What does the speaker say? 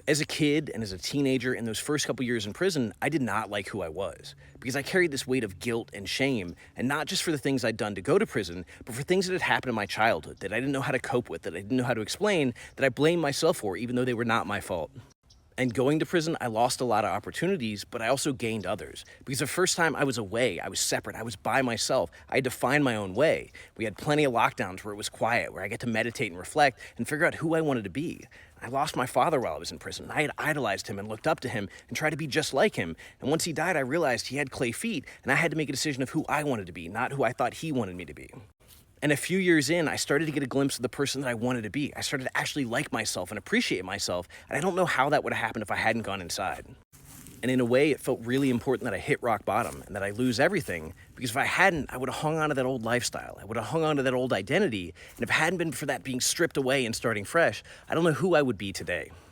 As a kid and as a teenager in those first couple years in prison, I did not like who I was because I carried this weight of guilt and shame, and not just for the things I'd done to go to prison, but for things that had happened in my childhood that I didn't know how to cope with, that I didn't know how to explain, that I blamed myself for, even though they were not my fault. And going to prison, I lost a lot of opportunities, but I also gained others. Because the first time I was away, I was separate, I was by myself. I had to find my own way. We had plenty of lockdowns where it was quiet, where I get to meditate and reflect and figure out who I wanted to be. I lost my father while I was in prison. I had idolized him and looked up to him and tried to be just like him. And once he died, I realized he had clay feet, and I had to make a decision of who I wanted to be, not who I thought he wanted me to be. And a few years in, I started to get a glimpse of the person that I wanted to be. I started to actually like myself and appreciate myself, and I don't know how that would have happened if I hadn't gone inside. And in a way, it felt really important that I hit rock bottom and that I lose everything, because if I hadn't, I would have hung on to that old lifestyle. I would have hung on to that old identity, and if it hadn't been for that being stripped away and starting fresh, I don't know who I would be today.